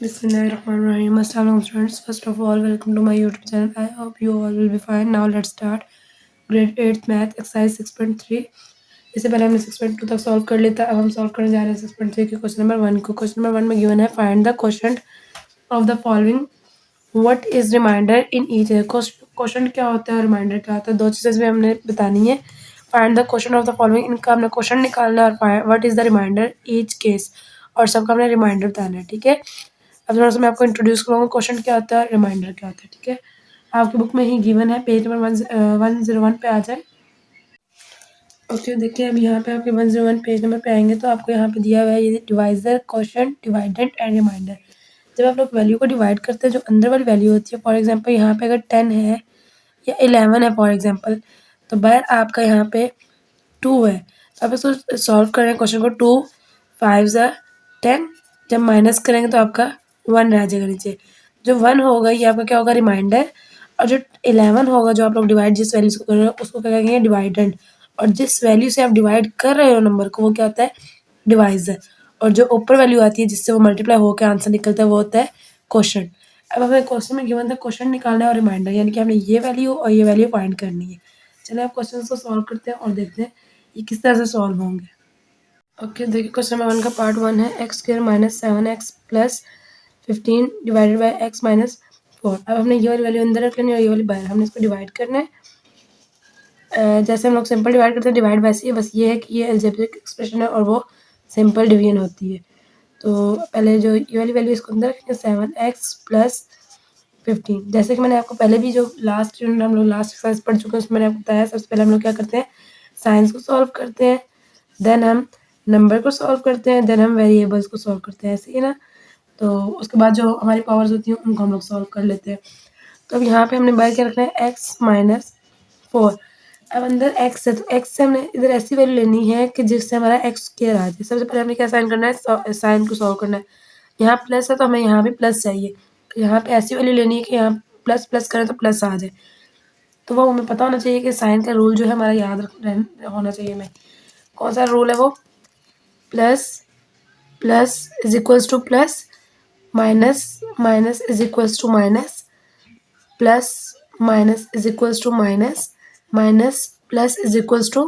Bismillahirrahmanirrahim. Assalamu friends. First of all, welcome to my YouTube channel. I hope you all will be fine. Now let's start. Grade 8th Math Exercise 6.3. इससे पहले हमने 6.2 तक solve कर लिया था. अब हम सॉल्व करने जा रहे हैं 6.3 के क्वेश्चन नंबर 1 को. क्वेश्चन नंबर 1 में गिवन है find the question of the following. What is remainder in each. Question क्या होता है और रिमाइंडर क्या होता है, दो चीज़ें भी हमने बतानी है. Find the question of the following, इनका हमने क्वेश्चन निकालना है और what is the remainder each case, और सबका हमने रिमाइंडर बताना है. ठीक है. अब थोड़ा सा मैं आपको इंट्रोड्यूस करूँगा क्वेश्चन क्या होता है, रिमाइंडर क्या होता है. ठीक है. आपकी बुक में ही गिवन है, पेज नंबर 101 पे आ जाए. ओके, देखिए अब यहाँ पे आपके 101 पेज नंबर पे आएंगे तो आपको यहाँ पे दिया हुआ है ये divisor, question, dividend and remainder. जब आप लोग वैल्यू को डिवाइड करते हैं, जो अंदर वाली वैल्यू होती है, फॉर एग्जाम्पल यहाँ पे अगर 10 है या 11 है फॉर एग्जाम्पल, तो बाहर आपका यहाँ पे 2 है. तो आप इसको सॉल्व कर रहे हैं क्वेश्चन को. 2 5 ज़ा 10. जब माइनस करेंगे तो आपका 1 रह जाएगा नीचे. जो 1 होगा ये आपका क्या होगा, रिमाइंडर. और जो 11 होगा, जो आप लोग डिवाइड जिस वैल्यू से कर रहे हो उसको क्या कहेंगे, डिवाइडेंड. और जिस वैल्यू से आप डिवाइड कर रहे हो नंबर को, वो क्या होता है, डिवाइजर. और जो ऊपर वैल्यू आती है जिससे वो मल्टीप्लाई होकर आंसर निकलता है, वो होता है क्वेश्चन. अब हमें क्वेश्चन में गिवन था क्वेश्चन निकालना है और रिमाइंडर, यानी कि हमने ये वैल्यू और ये वैल्यू फाइंड करनी है. चलिए आप क्वेश्चन को सॉल्व करते हैं और देखते हैं ये किस तरह से सॉल्व होंगे. ओके, देखिए क्वेश्चन नंबर 1 का पार्ट 1 है x square minus 7x plus 15 divided by x minus 4. अब हमने ये वाली वैल्यू अंदर रख लेनी है और ये वाली बाहर. हमने इसको डिवाइड करना है. जैसे हम लोग सिंपल डिवाइड करते हैं, डिवाइड वैसे ही, बस ये है कि ये अलजेब्रिक एक्सप्रेशन है और वो सिंपल डिवीजन होती है. तो पहले जो ये वाली वैल्यू इसको अंदर रखेंगे, 7x प्लस 15. जैसे कि मैंने आपको पहले भी जो लास्ट यूनिट हम लोग लास्ट एक्सरसाइज पढ़ चुके हैं उसमें मैंने आपको बताया, सबसे पहले हम लोग क्या करते हैं, साइंस को सॉल्व करते हैं, देन हम नंबर को सॉल्व करते हैं, देन हम वेरिएबल्स को सॉल्व करते हैं, ऐसे ही ना. तो उसके बाद जो हमारी पावर्स होती हैं उनको हम लोग सॉल्व कर लेते हैं. तो अब यहाँ पे हमने बाहर क्या रखना है, x माइनस 4. अब अंदर x है तो x से हमने इधर ऐसी वैल्यू लेनी है कि जिससे हमारा x स्क्वायर आ जाए. सबसे पहले हमें क्या साइन करना है, साइन को सॉल्व करना है. यहाँ प्लस है तो हमें यहाँ भी प्लस चाहिए. यहाँ पे ऐसी वैल्यू लेनी है कि यहाँ प्लस प्लस करें तो प्लस आ जाए. तो वो हमें पता होना चाहिए कि साइन का रूल जो है हमारा याद होना चाहिए. हमें कौन सा रूल है वो, plus plus is equals to plus, minus minus is equals to minus, plus minus is equals to minus, minus plus is equals to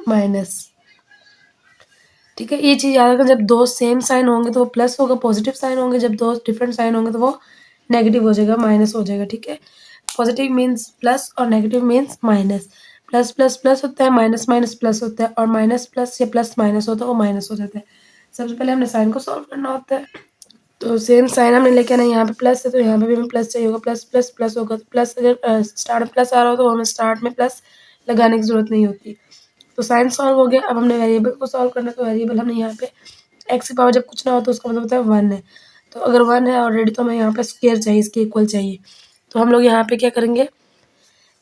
minus. ठीक है, ये चीज़ याद रखना. जब दो सेम साइन होंगे तो वो प्लस होगा, पॉजिटिव साइन होंगे. जब दो डिफरेंट साइन होंगे तो वो नेगेटिव हो जाएगा, माइनस हो जाएगा. ठीक है, पॉजिटिव मीन्स प्लस और negative means minus. Plus plus plus होता है, माइनस माइनस प्लस होता है, और माइनस प्लस या प्लस माइनस होता है, वो माइनस हो जाता है. सबसे पहले हमने साइन को सॉल्व करना होता है. तो सेम साइन हमने लेके आना, यहाँ पे प्लस है तो यहाँ पे भी हमें प्लस चाहिए होगा. प्लस प्लस प्लस होगा तो प्लस, अगर स्टार्ट में प्लस आ रहा हो तो हमें स्टार्ट में प्लस लगाने की ज़रूरत नहीं होती. तो साइन सॉल्व हो गया. अब हमने वेरिएबल को सॉल्व करना है. तो वेरिएबल हमने यहाँ पे एक्स की पावर जब कुछ ना हो तो उसका मतलब होता है 1 है. तो अगर 1 है ऑलरेडी तो हमें यहाँ पे स्क्वायर चाहिए, इसके इक्वल चाहिए. तो हम लोग यहाँ पे क्या करेंगे,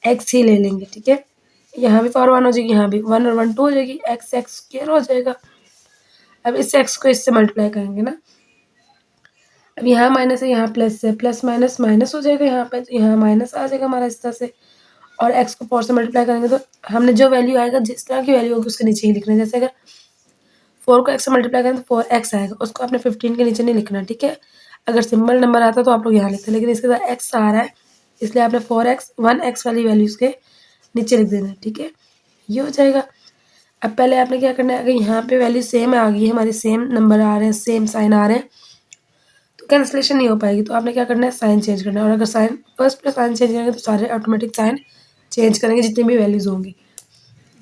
एक्स ही ले लेंगे. ठीक है, यहाँ भी पावर 1 हो जाएगी, यहाँ भी 1 और 1 2 हो जाएगी, एक्स एक्स स्क्वायर हो जाएगा. अब इस एक्स को इससे मल्टीप्लाई करेंगे ना. अब यहाँ माइनस है, यहाँ प्लस है, प्लस माइनस माइनस हो जाएगा यहाँ पे, तो यहाँ माइनस आ जाएगा हमारा इस तरह से. और एक्स को 4 से मल्टीप्लाई करेंगे तो हमने जो वैल्यू आएगा, जिस तरह की वैल्यू होगी उसके नीचे ही लिखना है. जैसे अगर 4 को एक्स से मल्टीप्लाई करें तो 4x आएगा, उसको आपने 15 के नीचे नहीं लिखना. ठीक है, अगर सिंपल नंबर आता तो आप लोग यहाँ लिखते, लेकिन इसके साथ x आ रहा है इसलिए आपने 4x 1x वाली वैल्यूज़ के नीचे लिख देना है. ठीक है, ये हो जाएगा. अब पहले आपने क्या करना है, अगर यहाँ पे वैल्यू सेम आ गई है, हमारे सेम नंबर आ रहे हैं, सेम साइन आ रहे हैं, तो कैंसलेशन नहीं हो पाएगी. तो आपने क्या करना है, साइन चेंज करना है. और अगर साइन फर्स्ट पे साइन चेंज करेंगे तो सारे ऑटोमेटिक साइन चेंज करेंगे जितनी भी वैल्यूज़ होंगी.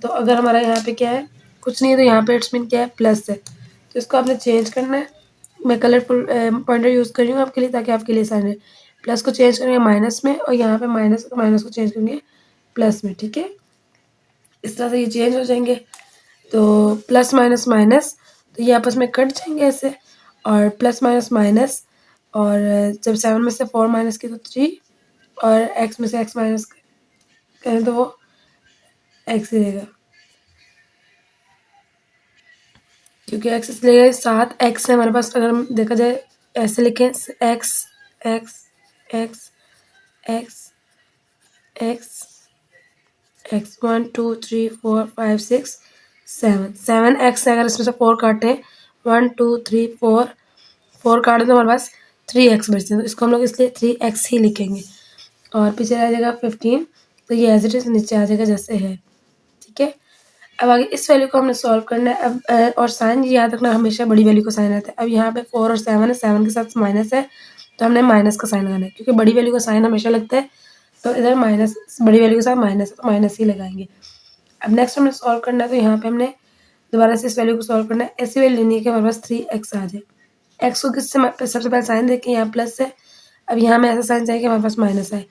तो अगर हमारा यहाँ पे क्या है, कुछ नहीं है, तो यहाँ पे इट्स मीन क्या है, प्लस है. तो इसको आपने चेंज करना है. मैं कलरफुल पॉइंटर यूज़ कर रही हूँ आपके लिए ताकि आपके लिए आसान रहे. प्लस को चेंज करेंगे माइनस में, और यहाँ पे माइनस को चेंज करेंगे प्लस में. ठीक है, इस तरह से ये चेंज हो जाएंगे. तो प्लस माइनस माइनस, तो ये आपस में कट जाएंगे ऐसे. और प्लस माइनस माइनस, और जब 7 में से 4 माइनस की तो 3, और एक्स में से एक्स माइनस करें तो वो एक्स ही रहेगा, क्योंकि एक्स इसलिए 7x है हमारे पास. अगर हम देखा जाए ऐसे लिखें, x x x x x x 1 2 3 4 5 6 7 x है. अगर इसमें से 4 काटें, 1 2 3 4 काटें तो हमारे पास 3x बचते हैं, तो इसको हम लोग इसलिए 3x ही लिखेंगे और पीछे रह जाएगा 15, तो ये एज इट इज़ नीचे आ जाएगा जैसे है, ठीक है। अब आगे इस वैल्यू को हमने सॉल्व करना है। अब और साइन याद रखना, हमेशा बड़ी वैल्यू का साइन आता है। अब यहाँ पे 4 और 7 है, 7 के साथ माइनस है, तो हमने माइनस का साइन लगाना है क्योंकि बड़ी वैल्यू का साइन हमेशा लगता है, तो इधर माइनस, बड़ी वैल्यू के साथ माइनस है तो माइनस ही लगाएंगे। अब नेक्स्ट हमें सॉल्व करना है, तो यहाँ पे हमने दोबारा से इस वैल्यू को सॉल्व करना है। ऐसी वैल्यू लेनी है कि हमारे पास 3x आ जाए। एक्स को किससे सबसे पहले साइन देखें, यहाँ प्लस है। अब यहाँ में ऐसा साइन चाहिए कि हमारे पास माइनस आए,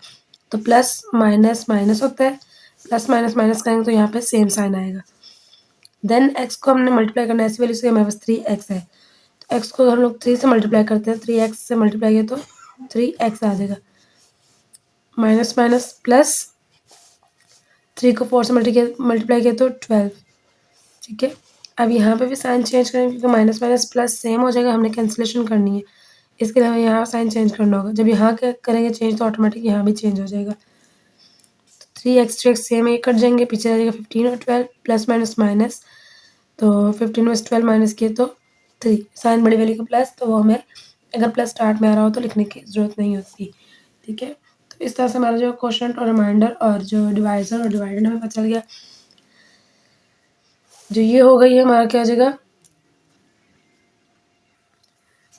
तो प्लस माइनस माइनस होता है, प्लस माइनस माइनस करेंगे तो यहाँ पे सेम साइन आएगा। देन एक्स को हमने मल्टीप्लाई करना है ऐसी वैल्यू से, हमारे पास 3x है, तो एक्स को हम लोग 3 से मल्टीप्लाई करते हैं, 3x से मल्टीप्लाई किया तो 3x आ जाएगा। माइनस माइनस प्लस, 3 को 4 से मल्टीप्लाई किया तो 12, ठीक है। अब यहाँ पे भी साइन चेंज करेंगे क्योंकि माइनस माइनस प्लस सेम हो जाएगा, हमने कैंसिलेशन करनी है, इसके लिए हमें यहाँ साइन चेंज करना होगा। जब यहाँ करेंगे चेंज तो ऑटोमेटिक यहाँ भी चेंज हो जाएगा। 3x सेम, एक कट जाएंगे, पीछे आ जाएगा 15 और 12, प्लस माइनस माइनस, तो 15 में से 12 माइनस किए तो 3, साइन बड़ी वैल्यू का प्लस, तो वो हमें अगर प्लस स्टार्ट में आ रहा हो तो लिखने की ज़रूरत नहीं होती, ठीक है। तो इस तरह से हमारा जो क्वोशंट और रिमाइंडर और जो डिवाइजर और डिवाइडेड हमें पता चल गया। जो ये हो गई है हमारा क्या हो जाएगा,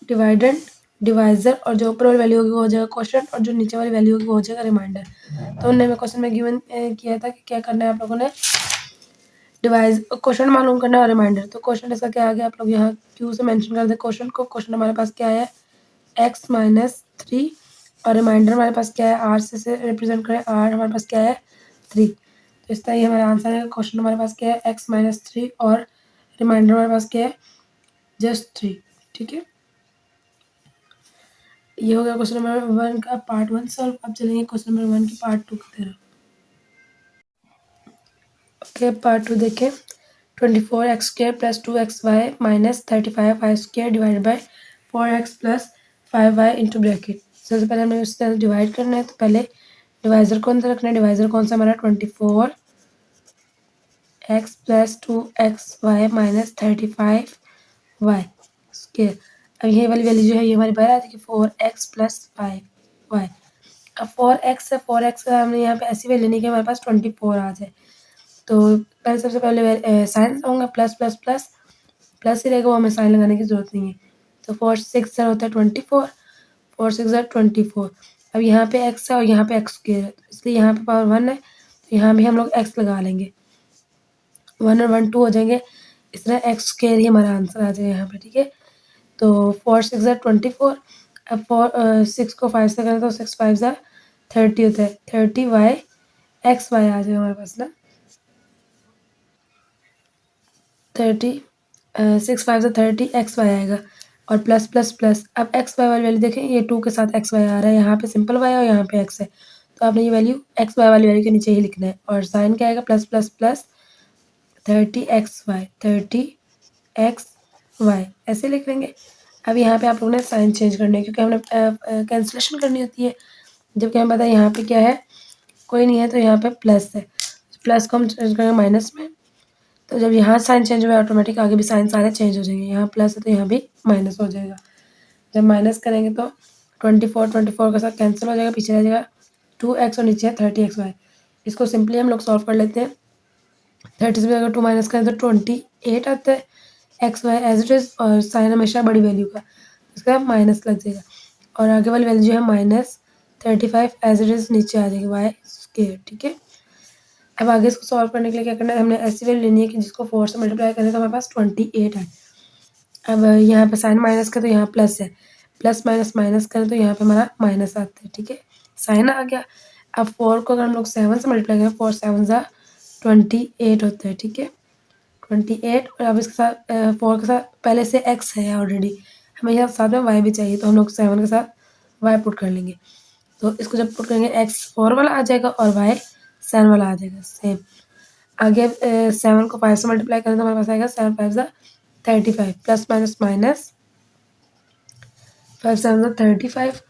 डिवाइडेंड, डिवाइजर, और जो ऊपर वाली वैल्यू होगी वो हो जाएगा क्वोशंट, और जो नीचे वाली वैल्यू होगी वो हो जाएगा रिमाइंडर। तो उन्होंने हमें क्वेश्चन में गिवन किया था कि क्या करना है आप लोगों ने, डिवाइज क्वेश्चन मालूम करना है और रिमाइंडर। तो क्वेश्चन ऐसा क्या आ गया, आप लोग यहाँ क्यू से मेंशन कर दे क्वेश्चन को। क्वेश्चन हमारे पास क्या है, x माइनस 3, और रिमाइंडर हमारे पास क्या है, आर से रिप्रेजेंट करें, आर हमारे पास क्या है 3। तो इस तरह ये हमारा आंसर है। क्वेश्चन हमारे पास क्या है, x माइनस 3, और रिमाइंडर हमारे पास क्या है जस्ट 3, ठीक है। ये हो गया क्वेश्चन नंबर 1 का पार्ट 1 सॉल्व। अब चलेंगे क्वेश्चन नंबर 1 की पार्ट 2 की तरफ। ओके, पार्ट 2 देखें। 24x² plus 2xy minus 35y square divided by 4x plus 5y into bracket. सबसे पहले हमें उससे डिवाइड करना है, तो पहले डिवाइजर कौन सा रखना है, डिवाइजर कौन सा हमारा 24x plus 2xy minus 35y square. अब ये वाली वैल्यू जो है ये हमारी बाहर आ जाएगी 4x प्लस 5y। अब 4x है, 4x का हमने यहाँ पे ऐसी वैल्यू लेनी है कि हमारे पास 24 आ जाए। तो पहले सबसे पहले साइन होगा, प्लस प्लस प्लस प्लस ही रहेगा, वो हमें साइन लगाने की ज़रूरत नहीं है। तो 4 6 होता है 24, 4 6 24। अब यहाँ पे x है और यहाँ पे x स्क्वायर है, इसलिए यहाँ पे पावर 1 है, तो यहाँ भी हम लोग x लगा लेंगे, 1 और 1 2 हो जाएंगे। इस तरह x स्क्वायर ही हमारा आंसर आ जाएगा यहाँ पे, ठीक है। तो 4 6 24। अब 6 को 5 से करें तो 6 5 30 होता है, 30y xy आ जाएगा हमारे पास ना, 30 6 5 30 XY आएगा, और प्लस प्लस प्लस। अब XY वाली वैल्यू देखें, ये 2 के साथ XY आ रहा है, यहाँ पे सिंपल y है और यहाँ पे x है, तो आपने ये वैल्यू XY वाली वैल्यू के नीचे ही लिखना है, और साइन क्या आएगा, plus plus plus 30xy, 30xy ऐसे लिख लेंगे। अब यहाँ पे आप लोगों ने साइन चेंज करना है क्योंकि हमने कैंसिलेशन करनी होती है, जबकि हमें पता है यहाँ पे क्या है, कोई नहीं है, तो यहाँ पे प्लस है, प्लस को हम चेंज करेंगे माइनस में, तो जब यहाँ साइन चेंज हुआ ऑटोमेटिक आगे भी साइन सारे चेंज हो जाएंगे। यहाँ प्लस है तो यहाँ भी माइनस हो जाएगा। जब माइनस करेंगे तो 24 के साथ कैंसिल हो जाएगा, पीछे रह जाएगा 2x और नीचे है 30xy। इसको सिंपली हम लोग सॉल्व कर लेते हैं। 30 से अगर 2 माइनस करें तो 28 आता है, xy एज इट इज़, और साइन हमेशा बड़ी वैल्यू का, इसका माइनस लग जाएगा, और आगे वाली वैल्यू जो है माइनस 35 एज इट इज़ नीचे आ जाएगी y स्क्वायर, ठीक है। अब आगे इसको सॉल्व करने के लिए क्या करना है, हमने ऐसी वैल्यू लेनी है कि जिसको 4 से मल्टीप्लाई करें तो हमारे पास 28 है। अब यहाँ पे साइन माइनस का तो यहाँ प्लस है, प्लस माइनस माइनस करें तो यहाँ पे हमारा माइनस आता है, ठीक है, साइन आ गया। अब 4 को अगर हम लोग 7 से मल्टीप्लाई करें, 4 7 28 होता है, ठीक है, 28। और अब इसके साथ 4 के साथ पहले से x है ऑलरेडी, हमें यहाँ साथ में y भी चाहिए, तो हम लोग 7 के साथ y पुट कर लेंगे। तो इसको जब पुट करेंगे x 4 वाला आ जाएगा और y 7 वाला आ जाएगा सेम। आगे 7 को 5 से मल्टीप्लाई करें तो हमारे पास आएगा 7 5 35, प्लस माइनस माइनस 5 7 35,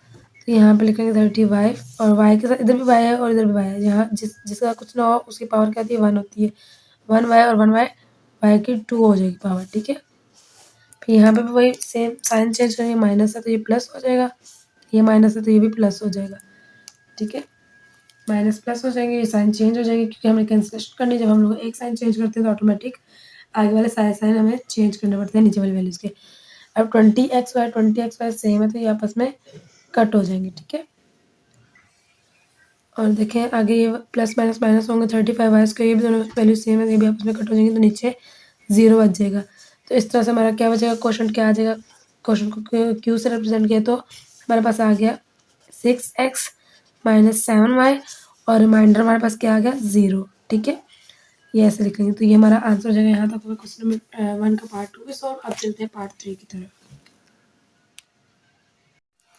तो यहाँ पे लिखेंगे 35, और y के साथ इधर भी y है और इधर भी y है, यहाँ जिसका कुछ ना हो उसकी पावर क्या होती है 1 होती है, 1y और 1y y की 2 हो जाएगी पावर, ठीक है। फिर यहाँ पे भी वही सेम साइन चेंज करेंगे, माइनस है तो ये प्लस हो जाएगा, ये माइनस है तो ये भी प्लस हो जाएगा, ठीक है। माइनस प्लस हो जाएंगे, ये साइन चेंज हो जाएंगे क्योंकि हमें कैंसिलेशन करनी है। जब हम लोग एक साइन चेंज करते हैं तो ऑटोमेटिक आगे वाले सारे साइन हमें चेंज करने पड़ते हैं नीचे वाली वैल्यूज़ के। अब 20x y सेम है तो ये आपस में कट हो जाएंगे, ठीक है। और देखें आगे ये प्लस माइनस माइनस होंगे 35y स्क्वायर, ये भी दोनों वैल्यू सेम है, ये भी आपस में कट हो जाएंगे तो नीचे 0 बच जाएगा। तो इस तरह से हमारा क्या बचेगा, क्वेश्चन क्या आ जाएगा, क्वेश्चन को क्यू से रिप्रेजेंट किया तो हमारे पास आ गया 6x माइनस 7y और रिमाइंडर हमारे पास क्या आ गया 0, ठीक है। ये ऐसे लिख लेंगे तो ये हमारा आंसर हो जाएगा। यहाँ तक हमें क्वेश्चन नंबर 1 का पार्ट 2 भी सॉल्व। अब चलते हैं पार्ट 3 की तरफ।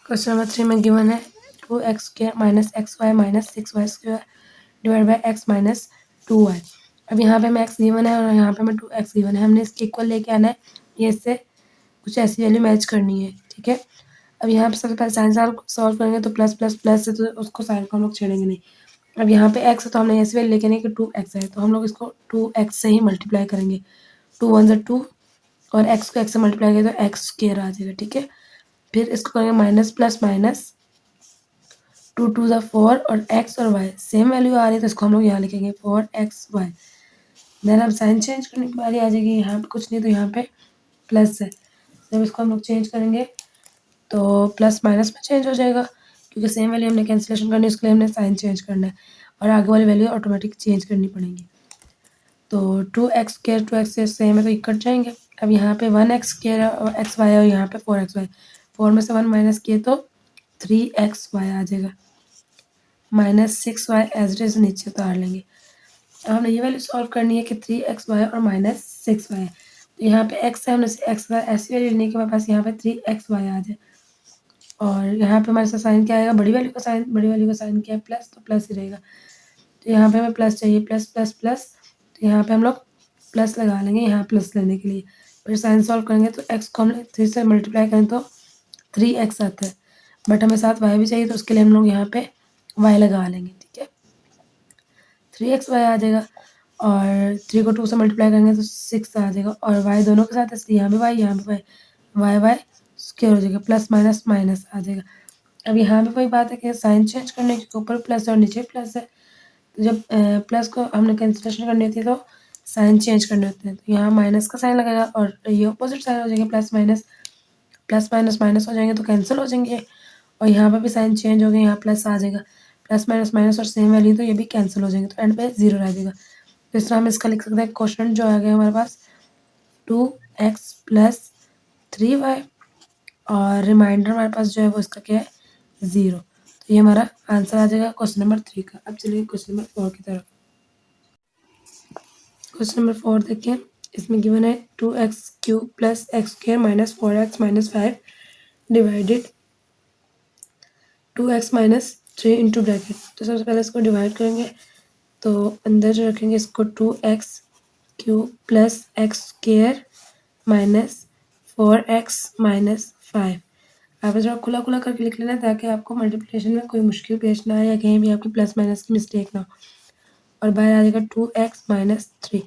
क्वेश्चन नंबर 3 में गिवन है 2x square minus xy minus 6y square divide by x minus 2y। अब यहाँ पे हमें x गिवन है और यहाँ पे हमें 2x गिवन है, हमने इसके इक्वल लेके आना है, ये इससे कुछ ऐसी वैल्यू मैच करनी है, ठीक है। अब यहाँ पे सबसे पहले साइन सॉल्व करेंगे तो प्लस प्लस प्लस है तो उसको साइन को हम लोग छेड़ेंगे नहीं। अब यहाँ पे x है तो हमने ऐसी वैल्यू लेके नहीं कि 2x है तो हम लोग इसको 2x से ही मल्टीप्लाई करेंगे। 2 1 ज़ा 2 और x को x से मल्टीप्लाई करेंगे तो x स्क्वायर आ जाएगा, ठीक है। फिर इसको करेंगे माइनस प्लस माइनस 2 2 ज़ा 4 और x और y सेम वैल्यू आ रही है तो इसको हम लोग यहाँ लिखेंगे 4xy। देन अब साइन चेंज करने की बारी आ जाएगी, यहाँ पे कुछ नहीं तो यहाँ पे प्लस है, जब इसको हम लोग चेंज करेंगे तो प्लस माइनस में चेंज हो जाएगा क्योंकि सेम वैल्यू हमने कैंसिलेशन करनी है, उसके लिए हमने साइन चेंज करना है और आगे वाली वैल्यू ऑटोमेटिक चेंज करनी पड़ेगी। तो 2x स्क्वायर 2x से सेम है तो ये कट जाएंगे। अब यहाँ पे 1x स्क्वायर है और एक्स वाई है और यहाँ पे 4xy, 4 में से 1 माइनस किए तो 3xy आ जाएगा, minus 6y as it is नीचे उतार लेंगे। अब हमें ये वैल्यू सॉल्व करनी है कि 3xy और माइनस 6y है तो यहाँ पे x है, हमने x ऐसी वैल्यू लेने के हमारे पास यहाँ पे 3xy आ जाए और यहाँ पे हमारे साथ साइन क्या आएगा, बड़ी वैल्यू का साइन, बड़ी वैल्यू का साइन क्या है प्लस तो प्लस ही रहेगा। तो यहाँ पे हमें प्लस चाहिए, प्लस प्लस प्लस, तो यहाँ पे हम लोग प्लस लगा लेंगे यहाँ प्लस लेने के लिए। फिर साइन सॉल्व करेंगे तो x को हम 3 से मल्टीप्लाई करें तो 3x आता है, बट हमें साथ y भी चाहिए तो उसके लिए हम लोग यहाँ पे y लगा लेंगे, ठीक है। 3xy आ जाएगा और 3 को 2 से मल्टीप्लाई करेंगे तो 6 आ जाएगा और y दोनों के साथ है इसलिए यहाँ भी y यहाँ भी y y स्क्वायर हो जाएगा, प्लस माइनस माइनस आ जाएगा। अब यहाँ पे वही बात है कि साइन चेंज करने के ऊपर प्लस है और नीचे प्लस है, तो जब प्लस को हमने कैंसिलेशन करनी होती है तो साइन चेंज करने होते हैं, तो यहाँ माइनस का साइन लगेगा और ये अपोजिट साइन हो जाएंगे, प्लस माइनस माइनस हो जाएंगे तो कैंसिल हो जाएंगे और यहाँ पर भी साइन चेंज हो गए, यहाँ प्लस आ जाएगा, प्लस माइनस माइनस और सेम वैल्यू तो ये भी कैंसिल हो जाएंगे तो एंड पे 0 रह जाएगा। तो इस तरह हम इसका लिख सकते हैं क्वेश्चन जो आ गया हमारे पास 2x प्लस 3y और रिमाइंडर हमारे पास जो है वो इसका क्या है 0। तो ये हमारा आंसर आ जाएगा क्वेश्चन नंबर 3 का। अब चलिए क्वेश्चन नंबर 4 की तरफ। क्वेश्चन नंबर 4 देखें, इसमें गिवन है 2x³ plus x square minus 4x minus 5 divided 2x minus 3 into bracket. तो सबसे पहले इसको डिवाइड करेंगे तो अंदर जो रखेंगे इसको 2x³ plus x square minus 4x minus 5। आप थोड़ा खुला खुला करके लिख लेना ताकि आपको मल्टीप्लिकेशन में कोई मुश्किल पेश ना आए या कहीं भी आपकी प्लस माइनस की मिस्टेक ना हो। और बाहर आ जाएगा 2x माइनस 3।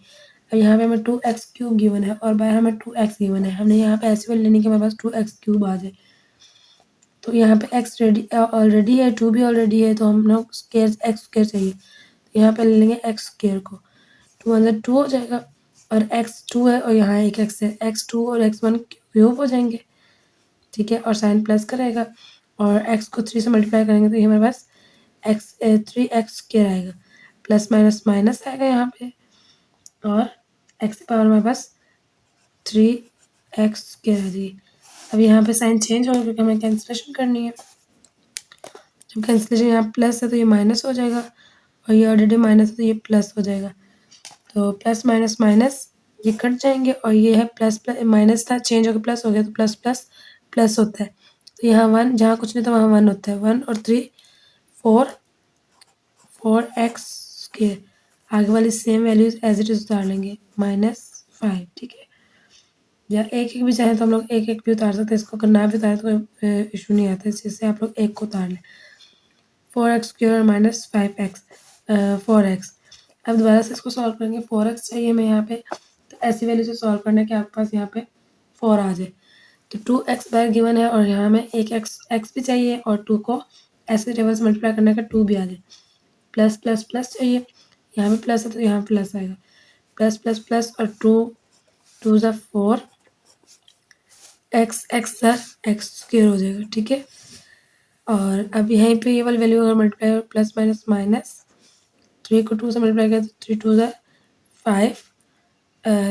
अब यहाँ पे हमें 2x³ गिवन है और बाहर हमें 2x गिवन है, हमने यहाँ पे ऐसे वैल्यू लेने के हमारे पास 2x³ आ जाए। तो यहाँ पे x रेडी ऑलरेडी है, 2 भी ऑलरेडी है तो हम लोग स्क्वायर x स्क्वायर चाहिए, तो यहाँ पे ले लेंगे x स्क्वायर को, 2 अंदर 2 हो जाएगा और x 2 है और यहाँ एक x है, x 2 और x 1 क्यूब हो जाएंगे, ठीक है। और साइन प्लस करेगा और x को 3 से मल्टीप्लाई करेंगे तो ये हमारे पास x 3x स्क्वायर आएगा, प्लस माइनस माइनस आएगा यहाँ पे और x की पावर हमारे पास 3x स्क्वायर आ जाएगी। अब यहाँ पे साइन चेंज होगा क्योंकि हमें कैंसिलेशन करनी है, जब कैंसिलेशन यहाँ प्लस है तो ये माइनस हो जाएगा और ये ऑलरेडी माइनस है तो ये प्लस हो जाएगा। तो प्लस माइनस माइनस ये कट जाएंगे और ये है प्लस प्लस, माइनस था चेंज होकर प्लस हो गया तो प्लस प्लस प्लस होता है, तो यहाँ 1 जहाँ कुछ नहीं था वहाँ 1 होता है, 1 और 3 4x स्क्वायर, आगे वाली same values as it is उतार लेंगे -5, ठीक है। या एक एक भी चाहे तो हम लोग एक एक भी उतार सकते हैं, इसको अगर ना भी उतारे तो कोई इशू नहीं आता, इस चीज़ से आप लोग एक को उतार लें। 4x square minus 5x 4x। अब दोबारा से इसको सॉल्व करेंगे, 4x चाहिए हमें यहाँ पे, तो ऐसी वैल्यू से सॉल्व करना है कि आपके पास यहाँ पे 4 आ जाए। तो 2x बाय गिवन है और यहाँ हमें एक x भी चाहिए और 2 को ऐसे टेबल से मल्टीप्लाई करने का 2 भी आ जाए। प्लस प्लस प्लस चाहिए, यहाँ पे प्लस है तो यहाँ प्लस आएगा। प्लस प्लस प्लस और 2 ज़ा 4 x ज़ा x स्क्वायर हो जाएगा, ठीक है। और अब यहीं पे ये वाली वैल्यू अगर मल्टीप्लाई प्लस माइनस माइनस 3 को 2 से मल्टीप्लाई करें तो 3 2 ज़ा 5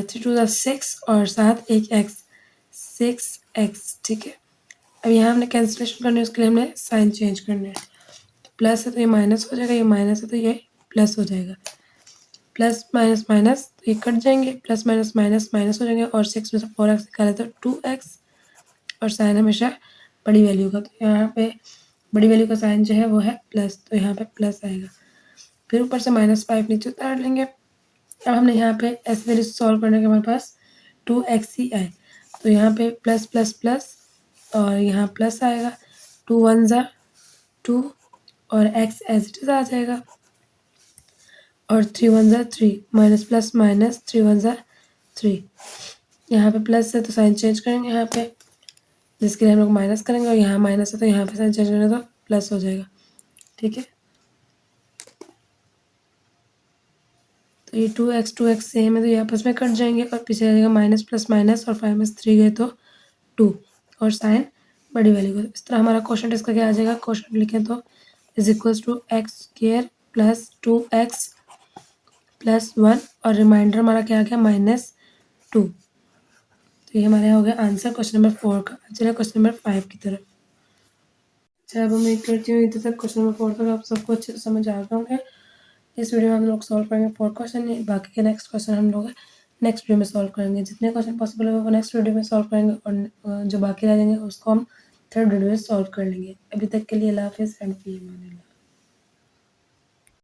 3 2 ज़ा 6 और साथ एक x 6x, ठीक है। अब यहाँ हमने कैंसिलेशन करनी है, उसके लिए हमने साइन चेंज करना है। प्लस है तो ये माइनस हो जाएगा, ये माइनस है तो ये प्लस हो जाएगा। प्लस माइनस माइनस तो ये कट जाएंगे, प्लस माइनस माइनस माइनस हो जाएंगे और 6 में से 4x निकाले तो 2x और साइन हमेशा बड़ी वैल्यू का, तो यहाँ पे बड़ी वैल्यू का साइन जो है वो है प्लस, तो यहाँ पे प्लस आएगा। फिर ऊपर से -5 नीचे उतार लेंगे। अब हमने यहाँ पे ऐसे वैल्यू सॉल्व करने के हमारे पास 2x ही आए, तो यहाँ पे प्लस प्लस प्लस और यहाँ प्लस आएगा। 2 1 ज़ा 2 और x एज इट इज़ आ जाएगा और 3 1 ज़ा 3 माइनस प्लस माइनस 3 1 ज़ा 3। यहाँ पे प्लस है तो साइन चेंज करेंगे यहाँ पे, जिसके लिए हम लोग माइनस करेंगे और यहाँ माइनस है तो यहाँ पे साइन चेंज करेंगे तो प्लस हो जाएगा, ठीक है। तो ये 2x सेम है तो ये आपस में कट जाएंगे और पीछे आ जाएगा माइनस प्लस माइनस और 5 में से 3 गए तो 2 और साइन बड़ी वैल्यू का। इस तरह हमारा क्वेश्चन इसका क्या आ जाएगा, क्वेश्चन लिखें तो is equals to x square plus 2x plus 1 और रिमाइंडर हमारा क्या आ गया -2। तो ये हमारे यहाँ हो गया आंसर क्वेश्चन नंबर 4 का। चलिए क्वेश्चन नंबर 5 की तरफ। अच्छा, अब मैं उम्मीद करती हूँ इधर तक क्वेश्चन नंबर 4 तक आप सबको अच्छे से समझ आ गए होंगे। इस वीडियो में हम लोग सॉल्व करेंगे 4 क्वेश्चन, बाकी के नेक्स्ट क्वेश्चन हम लोग नेक्स्ट वीडियो में सॉल्व करेंगे। जितने क्वेश्चन पॉसिबल है वो नेक्स्ट वीडियो में सॉल्व करेंगे और जो बाकी रह जाएंगे उसको हम थर्ड वीडियो में सॉल्व कर लेंगे। अभी तक के लिए अल्लाह हाफिज़ एंड फी अमान अल्लाह।